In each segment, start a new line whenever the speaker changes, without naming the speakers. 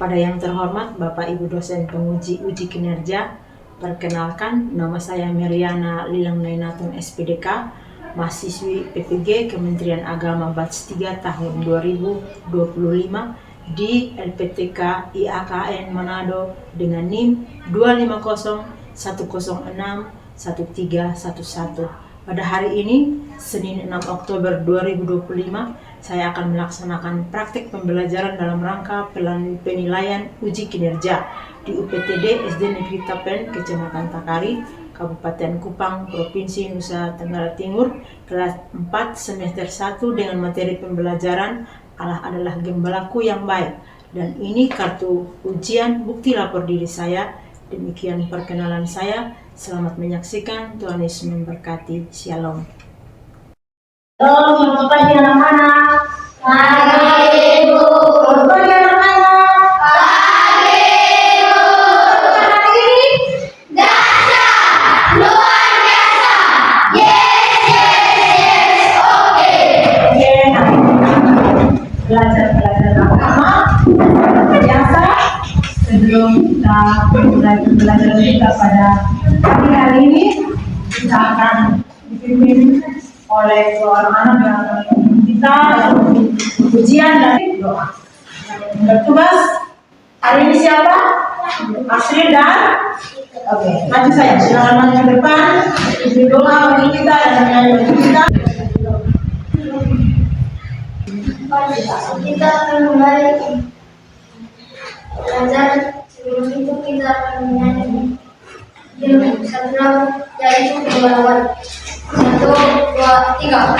Kepada yang terhormat Bapak Ibu dosen penguji uji kinerja, perkenalkan nama saya Meriana Lilang Nainatun SPDK, mahasiswi PPG Kementerian Agama Batch 3 tahun 2025 di LPTK IAKN Manado dengan NIM 25010611311. Pada hari ini, Senin 6 Oktober 2025, saya akan melaksanakan praktik pembelajaran dalam rangka penilaian uji kinerja di UPTD SD Negeri Tapen, Kecamatan Takari, Kabupaten Kupang, Provinsi Nusa Tenggara Timur, kelas 4 semester 1 dengan materi pembelajaran Allah adalah gembalaku yang baik. Dan ini kartu ujian bukti lapor diri saya. Demikian perkenalan saya. Selamat menyaksikan. Tuhan Yesus memberkati. Shalom.
Halo, selamat pagi anak-anak.
Pagi Ibu.
Selamat pagi anak-anak.
Pagi Ibu.
Hari ini
Dahsyat, luar biasa. Yes, oke.
Belajar agama biasa. Sebelum kita mulai pembelajaran kita pada pagi hari ini, kita akan dipimpin oleh seorang anak yang akan memimpin kita ujian dari doa. Bertugas hari ini siapa? Asri dan oke, maju saya. Silakan maju ke depan. Isi doa bagi kita dan menyanyi bagi kita.
Kita akan mulai belajar. Sebelum itu kita akan menyanyi satu lagu, yaitu dua lawan. 1, 2, 3.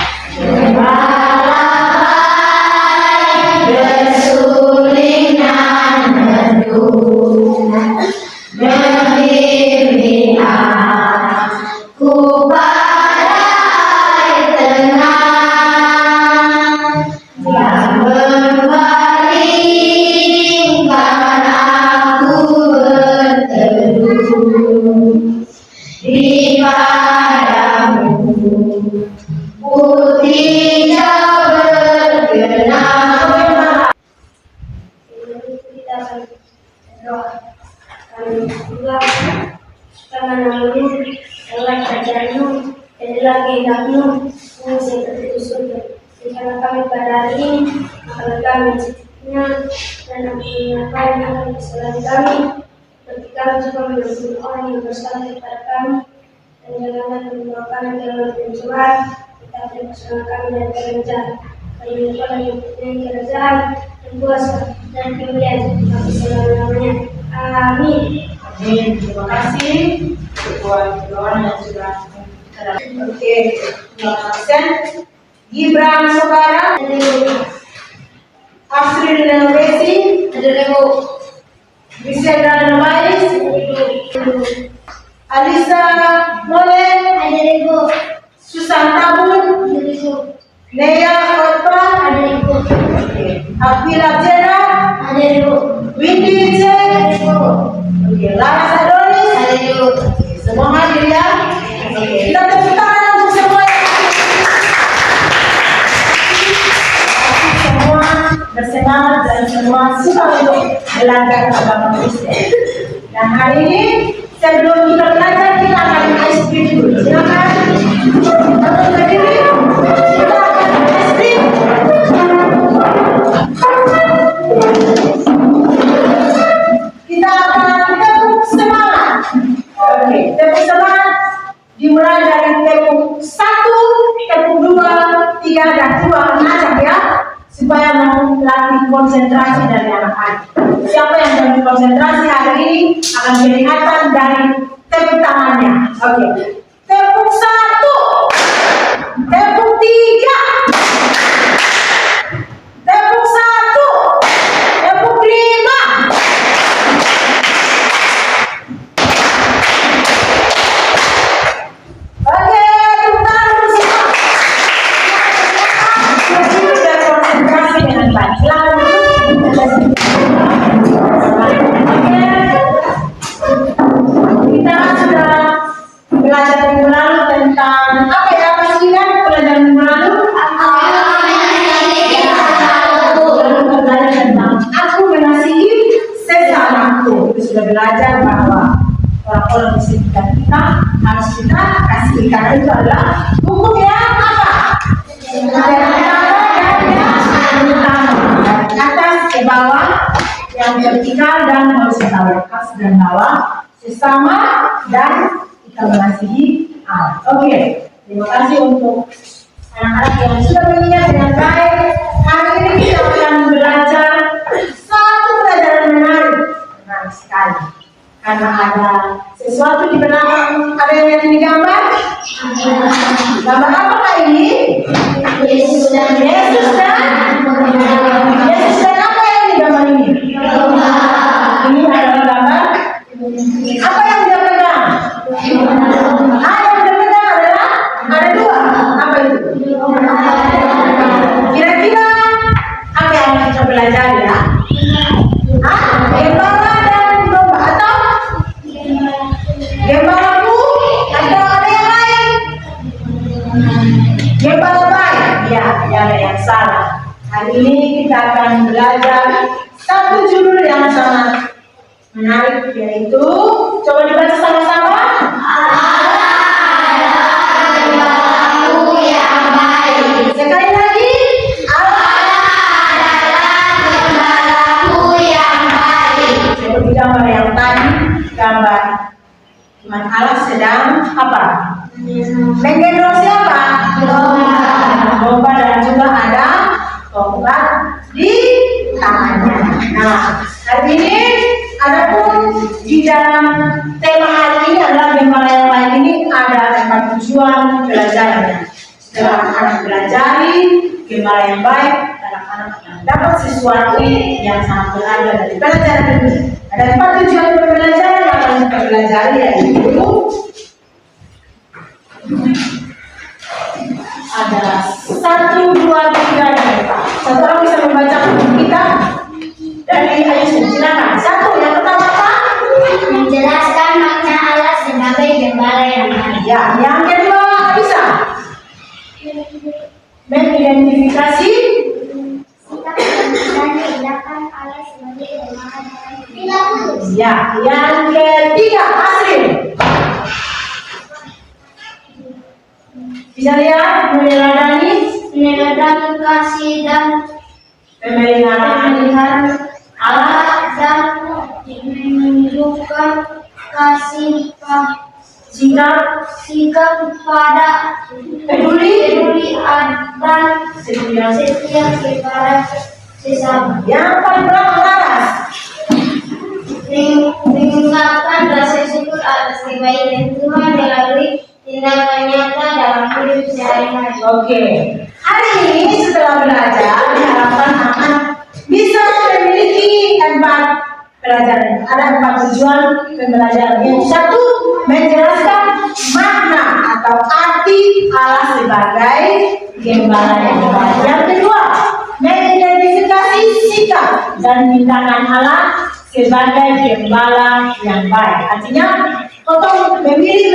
Bersuling dan merdu, berdiri aku pada air tenang, yang berpalingkan aku berteduh di padamu. Putih jauh bergenang. Kita akan berdoa. Kami berdoa karena namamu, adalah kerajaanmu, adalah kehendakmu, yang seperti di surga. Jika kami pada hari ini, maka kami mencintainya dan mengampuni akan kesalahan kami. Bagi kami juga mengampuni orang yang bersalah kepada kami, dan janganlah membawa kami ke dalam pencobaan, tetapi lepaskanlah kami dari kebenaran. Kami Tuhan yang mempunyai kerajaan dan kuasa dan kemuliaan sampai selama-lamanya. Amin.
Amin. Terima kasih buat doa yang sudah kita. Oke, absen. Gibran Sobara, Asri dan Besi, Gisela dan Bais, Alisa Mole, Susan Tabun, Nea Otpa, Akila Jena, Windy C, Laras Adonis, semua hadir ya. Kita tepuk tangan untuk semua bersemangat dan semua suka untuk belajar agama Kristen. Dan hari ini sebelum kita belajar kita akan ice cream dulu. Silakan untuk berdiri. Kita akan ice cream. Kita akan tepuk semangat. Oke, tepuk semangat dimulai dari tepuk 1, tepuk 2, 3 dan 2 ngajak ya, supaya melatih konsentrasi dari anak-anak. Siapa yang lebih konsentrasi hari ini akan kelihatan dari tepuk tangannya. Oke. Tepuk 1, tepuk 3, tepuk 1, tepuk 5. Oke, tepuk tangan semua. Sudah konsentrasi dengan baik. Silakan duduk. Kita sudah belajar sudah belajar bahwa orang-orang di sekitar kita harus kita kasih, karena itu adalah hukum yang apa? Dari atas ke bawah, yang vertikal dan horizontal, atas dan bawah, sesama dan kita mengasihi Allah. Oke, terima kasih untuk anak-anak yang sudah mengingat dengan baik. Hari ini kita akan belajar satu pelajaran menarik sekali. Karena ada sesuatu di belakang. Ada yang lihat ini gambar? Gambar apakah ini? Yesus dan apa yang di gambar ini? Ini adalah gambar. Apa yang dia pegang? Yang dia pegang adalah ada dua. Apa itu? Kira-kira apa yang kita belajar ya? Gembala dan domba, atau gembalaku, atau ada yang lain? Gembala baik, ya, ada yang salah. Hari ini kita akan belajar satu judul yang sangat menarik, yaitu coba dibaca sama-sama. Sekali lagi, seperti gambar yang tadi, gambar Tuhan Allah sedang apa? Menggendong siapa? Domba, dan juga ada tongkat di tangannya. Nah, hari ini adapun di dalam tema hari ini adalah gembala yang baik ini ada 4 tujuan pelajarannya. Setelah anak pelajari gembala yang baik, anak-anak akan dapat sesuatu yang sangat berharga dari pelajaran ini. Ada 4 tujuan pembelajaran yang akan kita pelajari, yaitu ada 1, 2, 3 dan 4. Satu orang bisa membaca buku kita dari Ayub. Silakan. 1, yang pertama apa?
Menjelaskan makna Allah sebagai gembala yang baik.
Ya, yang kedua bisa mengidentifikasi
Sikap dan tindakan Allah sebagai gembala yang baik.
ya, yang ketiga Asrin. Bisa lihat meneladani
Kasih dan
pemeliharaan Allah,
dan menunjukkan kasih sikap pada peduli dan setia kepada sesama.
yang paling belakang laras.
Mengungkapkan rasa syukur atas kebaikan Tuhan melalui tindakan nyata dalam hidup sehari-hari.
Oke, hari ini setelah belajar diharapkan anak bisa memiliki 4 pelajaran. Ada 4 tujuan pembelajaran. Yang satu, menjelaskan makna atau arti Allah sebagai gembala yang baik. Yang kedua, mengidentifikasi sikap dan tindakan Allah sebagai gembala yang baik. Artinya, untuk memilih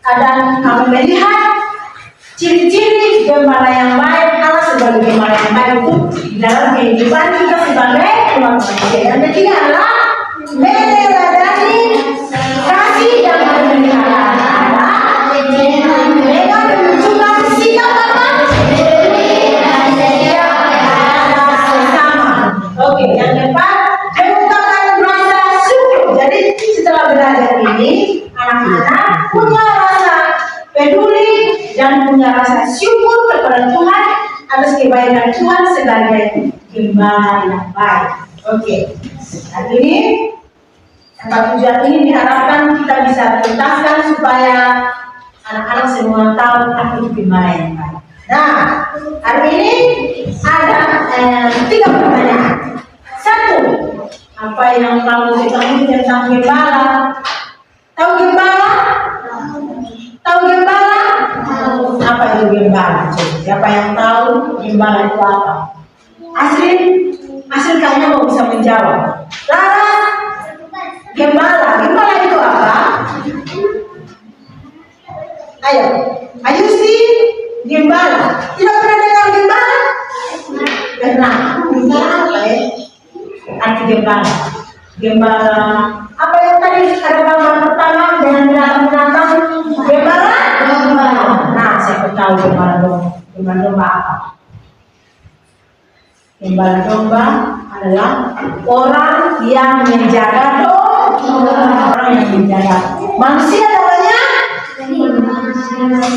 dan melihat ciri-ciri gembala yang baik, Allah sebagai gembala yang baik itu di dalam kehidupan kita sebagai umat manusia. Yang ketiga adalah meneladani kasih dan pemeliharaan Allah dengan menunjukkan sikap apa? Sesama. Oke, yang keempat, mengungkapkan rasa syukur. Jadi setelah belajar ini, anak-anak punya rasa peduli dan punya rasa syukur kepada Tuhan atas kebaikan Tuhan sebagai gembala yang baik. Oke, hari ini 4 tujuan ini diharapkan kita bisa tuntaskan supaya anak-anak semua tahu apa itu gembala yang baik. Nah, hari ini ada 3 pertanyaan. 1, apa yang kamu ketahui tentang gembala? Tahu gembala? Tahu gembala? Apa itu gembala? Siapa yang tahu gembala itu apa? Asrin kayaknya mau bisa menjawab. Lara, gembala itu apa? Ayo, Ayusti, gembala. Tidak pernah dengar gembala? Pernah. Gembala apa ya? Arti gembala. Gembala. Apa yang tadi ada gambar pertama dengan binatang-binatang? Gembala domba. Nah, saya tahu gembala domba. Gembala domba apa? Gembala domba adalah orang yang menjaga domba. Orang yang menjaga manusia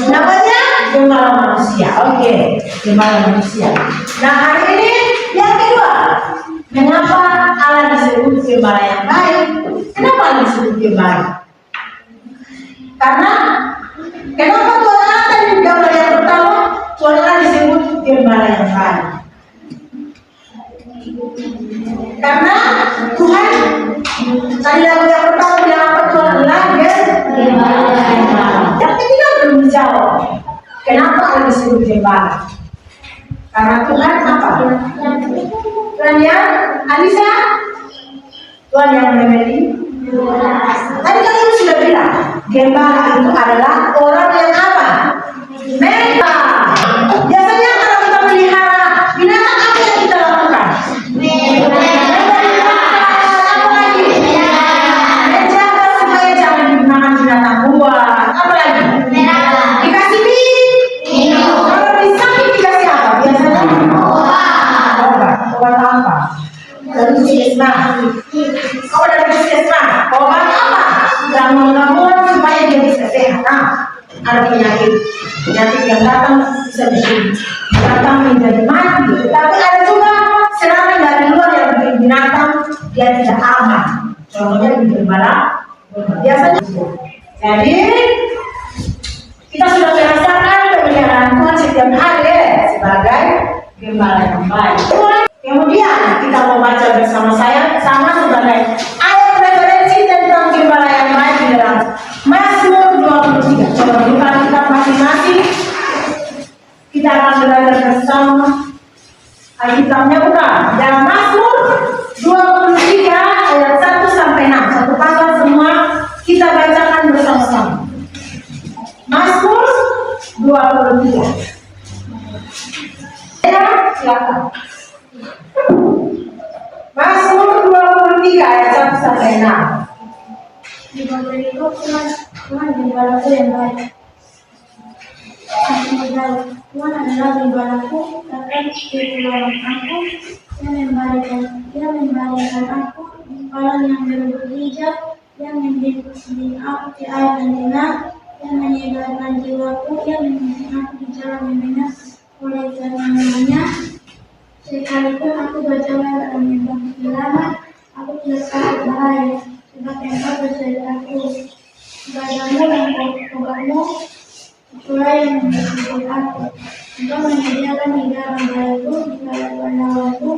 namanya gembala manusia. Oke, gembala manusia. Nah, hari ini yang kedua, mengapa Allah disebut gembala yang baik? Kenapa Allah disebut gembala? Karena kenapa Tuhan Allah tadi gambar yang pertama Tuhan Allah disebut gembala yang baik? Karena Tuhan tadi lagu yang pertama bilang apa? Tuhan Allah gembala. Yang ketiga belum dijawab. Kenapa Allah disebut gembala? Karena Tuhan apa? Tuhan yang Alisa, Tuhan yang memberi. Tadi kan ibu sudah bilang, gembala itu adalah orang yang apa? Memang. Biasanya kalau kita melihara binatang, apa yang kita lakukan? Apa lagi? Menjaga supaya jangan dimakan binatang buas. Apa lagi? Dikasih minum. Kalau disakit dikasih apa? Biasanya obat apa? Dari puskesmas. Kalau dari puskesmas, obat apa? Ramuan-ramuan supaya dia bisa sehat. Nah, ada penyakit yang datang bisa datang menjadi mati. Tapi ada juga serangan dari luar yang bikin binatang dia tidak aman. Contohnya di gembala biasanya. Jadi kita sudah merasakan pemeliharaan Tuhan setiap hari sebagai gembala yang baik. Kemudian kita mau baca bersama saya sama sebagai ayat referensi tentang gembala yang baik di dalam Mazmur 23. Coba buka kitab masing-masing. Kita akan belajar bersama. Alkitabnya buka. Dalam Mazmur 23 ayat 1 sampai 6. Satu pasal semua kita bacakan bersama-sama. Mazmur 23. Ya, silakan. Mazmur 23 ayat 1 sampai 6.
Di bawah itu Tuhan gembalaku yang baik. Tuhan adalah gembalaku, akan dikeluarkan aku, dia memberikan aku padang yang berbuah hijau, yang membimbing aku di air yang tenang, yang menyegarkan jiwaku, yang membimbing aku di jalan yang benar oleh namanya. Sekalipun aku berjalan dalam lembah kegelapan, aku tidak takut bahaya, sebab Engkau bersamaku. Padamu dan kobarmu, itulah yang membersihkan aku. Engkau menyediakan di dalam bayiku, di dalam nyawaku.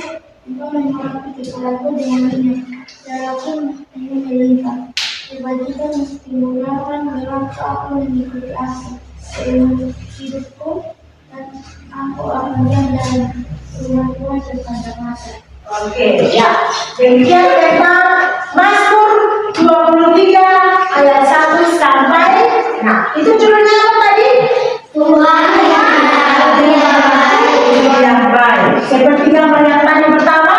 Engkau melengkapi kepalaku dengan minyak, darahku ingin melimpah. Kebajikan menggunakan berlaku aku mengikuti aku. Seumur hidupku dan aku akan jalan rumah Tuhan sepanjang masa.
Oke, ya. Demikian tentang Mazmur 23 ayat 1 sampai. Nah, itu judulnya apa tadi? Tuhan yang baik. Seperti gambar yang tadi pertama,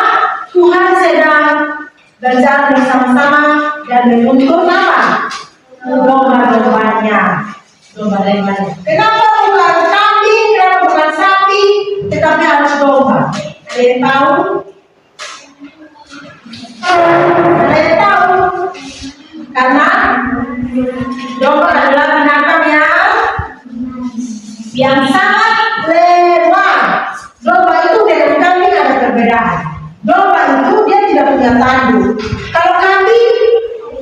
Tuhan sedang berjalan bersama-sama dan menuntun apa? Domba-dombanya. Kenapa bukan kambing? Kenapa bukan sapi? Tetapi harus domba. Ada yang tahu? Ada yang tahu? Karena domba adalah binatang yang sangat lewat. Domba itu dengan kambing ada perbedaan. Domba itu dia tidak punya tanduk. Kalau kambing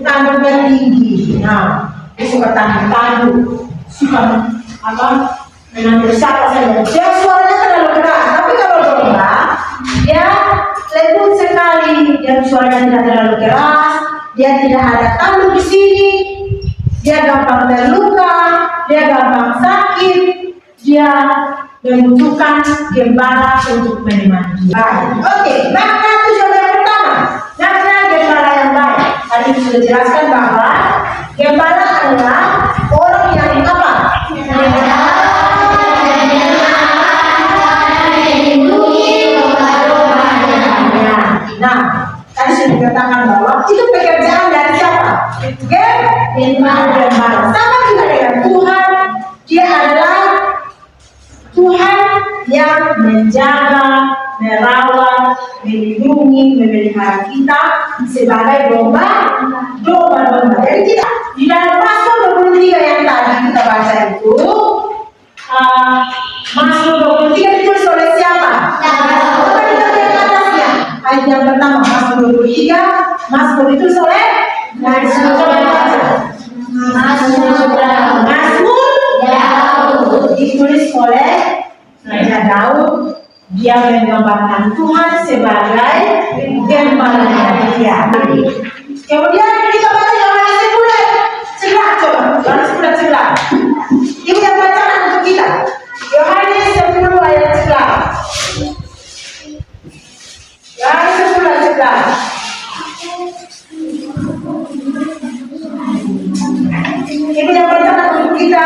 tanduknya tinggi. Nah, dia suka tanduk, suka mengambil siapa saja. Dia suaranya terlalu keras. Tapi kalau domba, dia lembut sekali. Dia suaranya tidak terlalu keras. Dia tidak ada tanduk di sini. Dia gampang terluka. Dia gampang sakit. Dia membutuhkan gembala untuk menemani. Oke, makna tujuan yang pertama, makna gembala yang baik. Tadi sudah jelaskan bahwa gembala adalah orang yang apa? Melindungi domba-dombanya. Nah, tadi sudah dikatakan bahwa itu Gembala. Sama juga dengan Tuhan, Dia adalah Tuhan yang menjaga, merawat, melindungi, memelihara kita sebagai domba-domba. Jadi kita di dalam Mazmur 23 yang tadi kita baca itu, Mazmur 23 ditulis oleh siapa? Coba kita lihat atasnya. Ayat yang pertama, Mazmur 23, Mazmur ditulis oleh Mazmur Daud ditulis oleh Raja Daud. Dia menggambarkan Tuhan sebagai gembala dia. Kemudian kita baca Yohanes 10. Segera coba, Yohanes 10. Ibu yang bacakan untuk kita. Yohanes 10 ayat 11. Yohanes 10 ayat 11. Ibu yang bacakan untuk kita.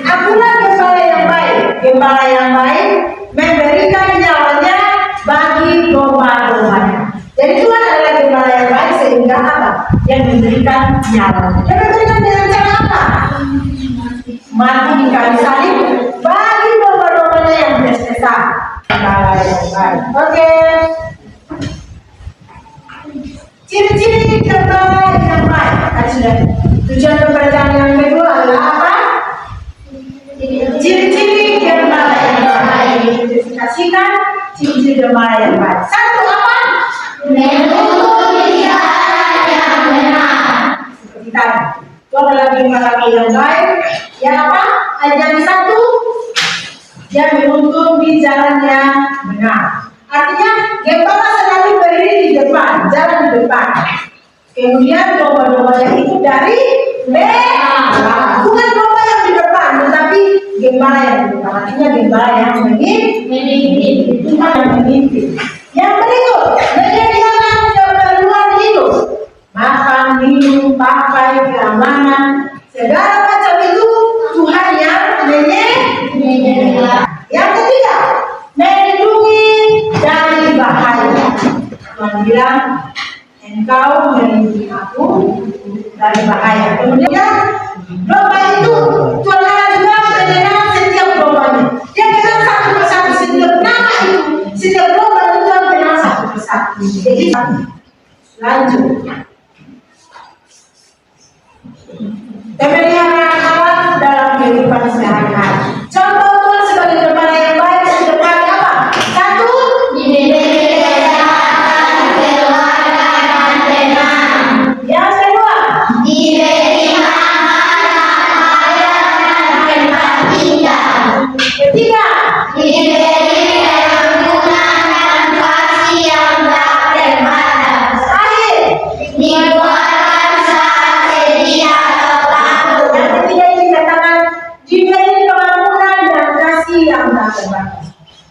Akulah gembala yang baik. Gembala yang baik memberikan nyawanya bagi domba-dombanya. Jadi Tuhan adalah gembala yang baik sehingga apa? Yang memberikan nyawanya. Yang memberikan dengan cara apa? Mati di kayu salib bagi domba-dombanya yang bersisa. Gembala yang baik. Oke. Ciri-ciri gembala yang baik. Tadi sudah. Tujuan pembelajaran yang kedua adalah apa? Ciri-ciri gembala yang baik. Identifikasikan ciri-ciri gembala yang baik. Satu apa? Menuntut jalan yang benar. Seperti tadi. Itu adalah gembala yang baik. Yang apa? Yang satu, dia menuntut di jalan yang benar. Artinya gembala selalu berdiri di depan, jalan di depan. Kemudian domba-dombanya itu dari belakang. Bukan domba yang di depan, tetapi gembala yang di depan. Artinya gembala yang memimpin. Tuhan yang memimpin. Yang berikut, menyediakan keperluan hidup. Makan, minum, pakai, keamanan, segala macam itu Tuhan yang menyediakan. Yang ketiga, melindungi dari bahaya. Tuhan bilang, engkau melindungi aku dari bahaya. Kemudian domba itu Tuhan juga mengenal setiap dombanya. Dia kenal satu persatu setiap nama itu, setiap domba itu Tuhan kenal satu persatu. Jadi lanjut. Pemeliharaan alam dalam kehidupan sehari-hari. Contoh Tuhan sebagai gembala yang baik sebagai apa? Satu, yang kedua, ketiga,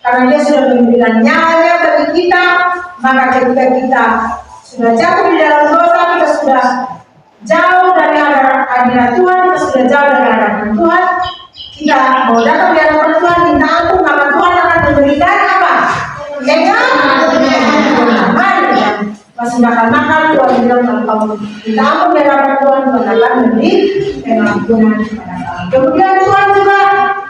karena Dia sudah memberikan nyawanya bagi kita, maka ketika kita sudah jatuh di dalam dosa, kita sudah jauh dari hadirat Tuhan, kita sudah jauh dari hadapan Tuhan, kita mau datang di hadapan Tuhan, minta ampun, maka Tuhan akan memberikan apa? Persembahkan makan, Tuhan bilang kalau minta ampun di hadapan Tuhan, Tuhan akan memberi pengampunan kepada kamu. Kemudian Tuhan juga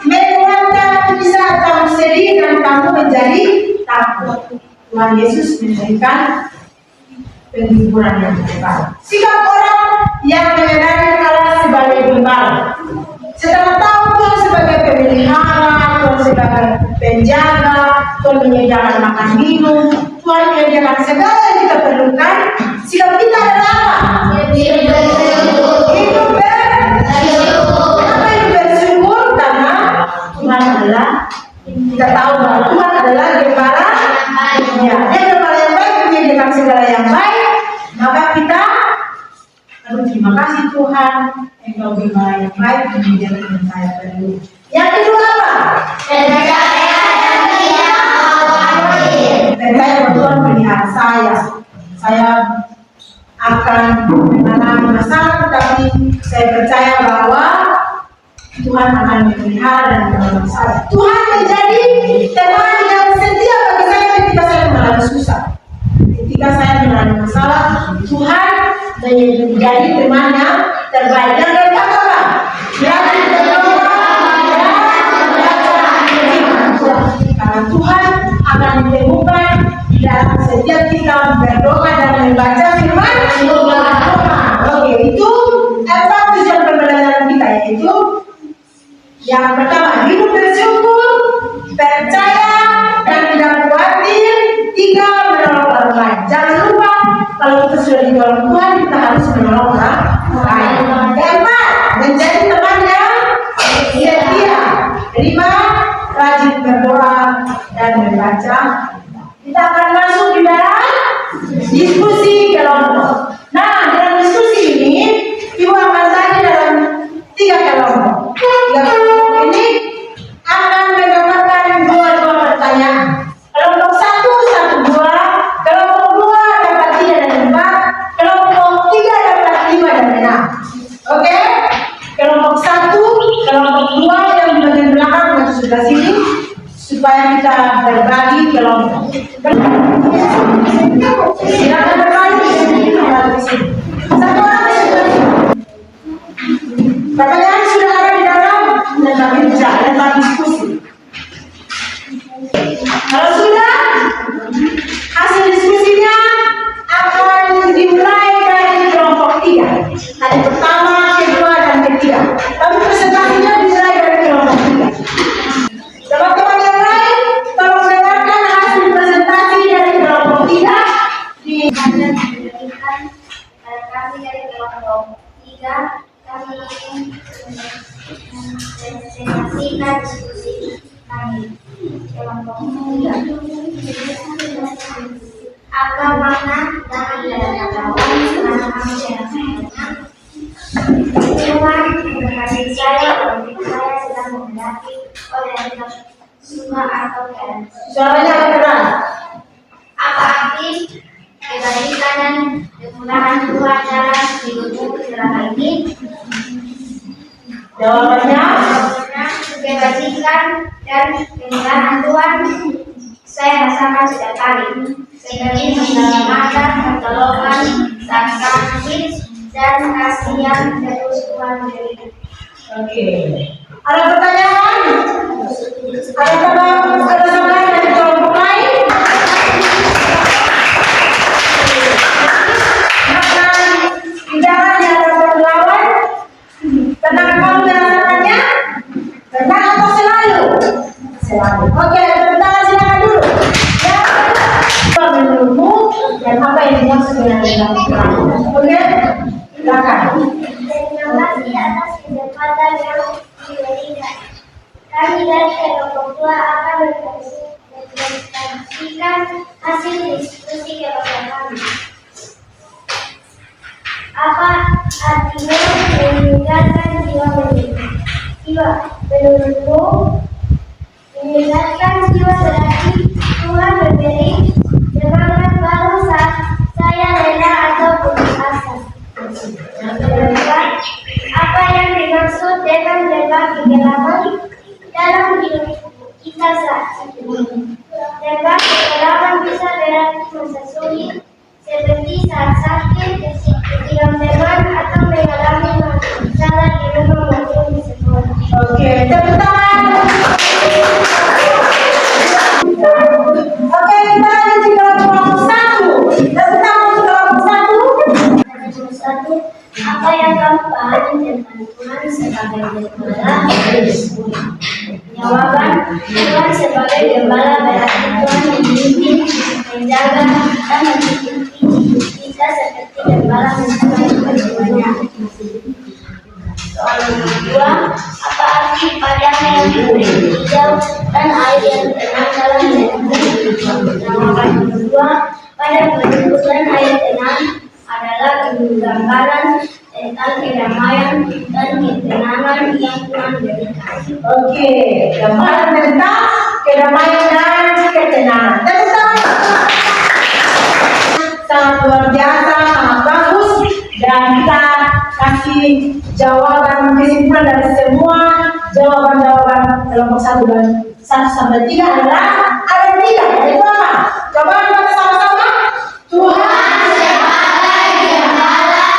menguatkan di saat kamu sedih dan kamu menjadi takut. Tuhan Yesus memberikan penghiburan yang hebat. Sikap orang yang mengenali Allah sebagai gembala, setelah tahu Tuhan sebagai pemelihara, Tuhan sebagai penjaga, Tuhan menyediakan makan minum, Tuhan menyediakan segala yang kita perlukan. Sikap kita adalah apa? Hidup bersyukur karena Tuhan adalah, kita tahu bahwa Tuhan adalah gembala. Ya, Dia gembala yang baik, menyediakan segala yang baik. Maka kita harus terima kasih Tuhan, Engkau gembala yang baik, menyediakan yang saya perlu. Yang kedua apa? Percaya bahwa Tuhan pelihara saya. Saya akan mengalami masalah, tetapi saya percaya bahwa Tuhan akan memelihara dan menolong saya. Tuhan menjadi teman yang setia bagi saya ketika saya mengalami susah, ketika saya mengalami masalah. Tuhan menjadi teman yang terbaik. Yang kedua apa? Yang berdoa dan membaca. Karena Tuhan akan ditemukan di dalam setiap kita berdoa dan membaca firman Tuhan. Oke, itu apa tujuan pembelajaran kita, yaitu yang pertama, hidup bersyukur, percaya dan tidak khawatir. Tiga, menolong orang lain. Jangan lupa, kalau kita sudah ditolong Tuhan, kita harus menolong orang lain. Keempat, menjadi teman yang setia. Lima, rajin berdoa dan membaca. Kita akan masuk di dalam diskusi kelompok. Nah, dalam diskusi ini, Ibu akan tanya dalam tiga kelompok. Tiga kelompok ini akan mendapatkan dua pertanyaan. Kelompok satu, dua. Kelompok dua dapat 3 dan 4. Kelompok 3 dapat 5 dan 6. Oke? Kelompok satu, kelompok dua yang di bagian belakang masuk sebelah sini, supaya kita berbagi kelompok. Silakan berbagi. Satu orang sebelah sini. Pertanyaan sudah ada di dalam dan bisa dan diskusi. Kalau sudah, hasil diskusinya akan dimulai dari kelompok 3. Hari pertama, kedua, dan ketiga. Tapi presentasinya dimulai dari kelompok 3. Teman-teman yang lain, tolong dengarkan hasil presentasi dari kelompok 3 di
kami dari kelompok 3. Kami ingin mempresentasikan diskusi kami kelompok 3. Apa makna dalam pengetahuan selama kami dalam Tuhan memberkati saya walaupun saya sedang menghadapi orang suka atau tidak.
suaranya keras.
Apa arti kebaikan dan kemurahan Tuhan dalam hidupmu selama ini?
Jawabannya,
Kebajikan dan kemurahan Tuhan saya rasakan setiap kali, seperti penyelamatan, pertolongan, kasih dan kasih yang terus Tuhan berikan.
oke. Ada pertanyaan? Ada tambahan dari kelompok lain? Bicara di hadapan lawan, tenang kamu merasakannya? Tenang atau selalu? Selalu. Oke, tepuk tangan silakan dulu. Ya, apa menurutmu dan apa yang dimaksud dengan dilakukan? Oke, silakan.
Terima kasih atas kesempatan yang diberikan. Kami dari kelompok 2 akan mempresentasikan hasil diskusi kelompok kami. Apa artinya meninggalkan jiwa mendidik? Menurutmu, meninggalkan jiwa berarti Tuhan memberi semangat baru saat saya lelah atau putus asa. Apa yang dimaksud dengan berbagi pengalaman dalam hidup kita saat ini? Berbagi pengalaman bisa berarti masa sulit, seperti saat sakit, kehilangan teman, atau mengalami masalah di rumah maupun di sekolah.
Oke, tepuk tangan. Oke, kita lanjut di kelompok 1. Tepuk tangan untuk kelompok 1.
Apa yang kamu pahami tentang Tuhan sebagai gembala? Jawaban, Tuhan sebagai gembala berarti Tuhan membimbing, menjaga, dan mendidik kita seperti gembala menjaga jiwanya. Soal nomor 2, apa arti padang yang hijau dan air yang tenang dalam hidup? Jawaban nomor 2, padang hijau dan air tenang adalah gambaran tentang kedamaian dan ketenangan yang Tuhan berikan.
Oke, gambaran tentang kedamaian dan ketenangan. Tepuk tangan. Sangat luar biasa, sangat bagus, dan kita kasih jawaban kesimpulan dari semua jawaban-jawaban kelompok 1 dan 1 sampai 3 adalah ada 3. Yaitu apa? Coba kita sama-sama. Tuhan sebagai gembala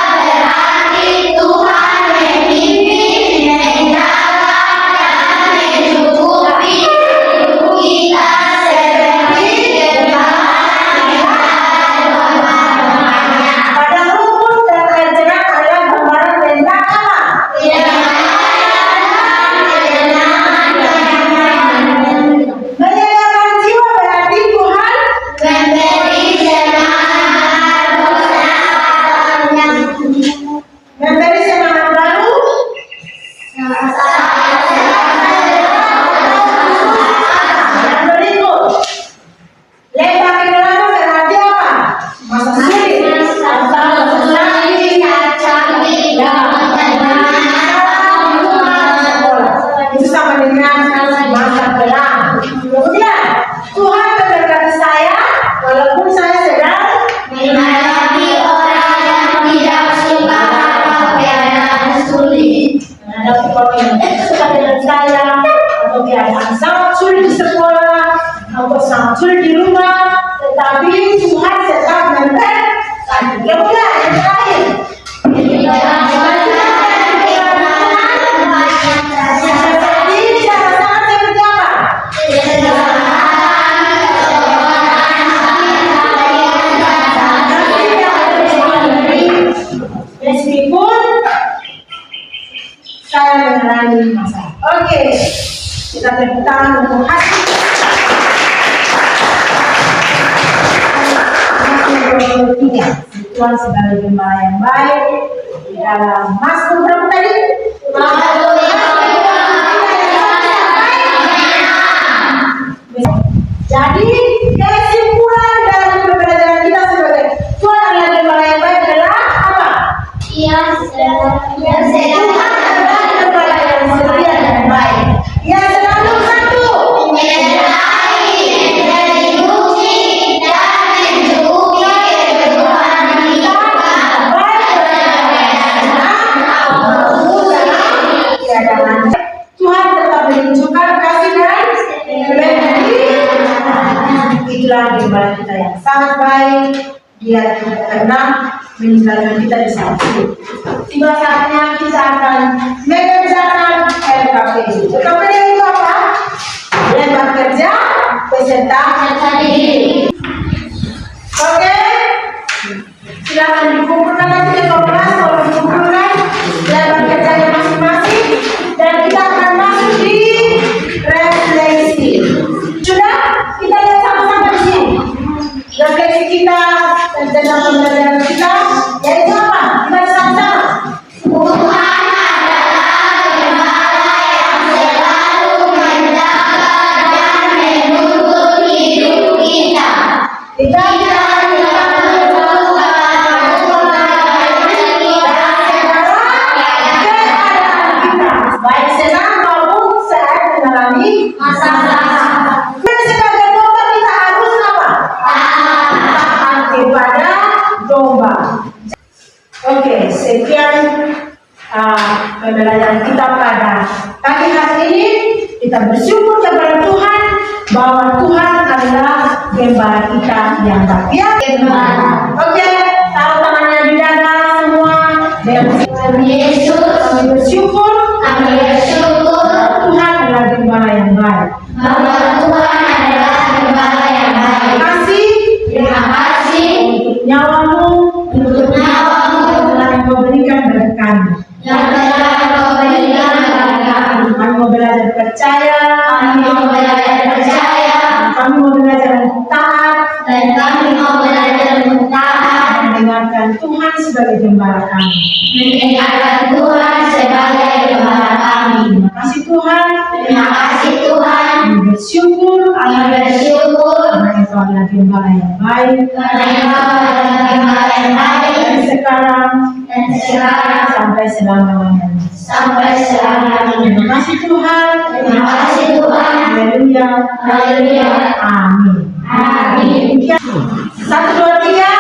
suka dengan saya atau keadaan sangat sulit di sekolah atau sangat sulit di rumah, tetapi Tuhan tetap memberi satu kemuliaan yang terakhir. Meskipun saya mengalami masalah. Oke, kita tepuk tangan untuk hati. Tuhan sebagai gembala yang baik di dalam Mazmur berapa tadi? Jadi kesimpulan dari pembelajaran kita sebagai Tuhan adalah gembala yang baik adalah apa? Yang setia dan baik. Yang selalu satu. Tuhan tetap menunjukkan kasih dan itulah gembala kita yang sangat baik. Dia tidak pernah meninggalkan kita di saat sulit. Tiba saatnya kita akan mengerjakan LKP. LKP itu apa? Lembah kerja peserta diri. Oke, silakan dikumpulkan nanti ke kelas, kalau dikumpulkan lembah kerjanya masing-masing dan kita akan masuk di refleksi. Sudah? Kita lihat sama-sama di sini. Refleksi kita tentang pembelajaran kita yaitu apa? Kita sama-sama. Tuhan adalah gembala yang selalu menjaga dan menuntun hidup kita. Kita tidak melupakan baik senang maupun saat mengalami masalah. Sebagai domba kita harus apa? Taat kepada domba. Oke, sekian pembelajaran kita pada pagi hari ini. Kita bersyukur kepada Tuhan bahwa Tuhan adalah gembala kita yang baik. Ya, oke, taruh tangannya di dada semua. Dengan Yesus kami bersyukur. Tuhan adalah gembala yang baik. Terima kasih untuk nyawamu telah Engkau berikan bagi kami. Kami mau belajar percaya. Kami mau belajar untuk taat. Mendengarkan Tuhan sebagai gembala kami. Terima kasih Tuhan. Kami bersyukur. Karena Engkau adalah gembala yang baik. Dan sekarang sampai selama-lamanya. Terima kasih Tuhan. Haleluya. Amin. 1, 2, 3.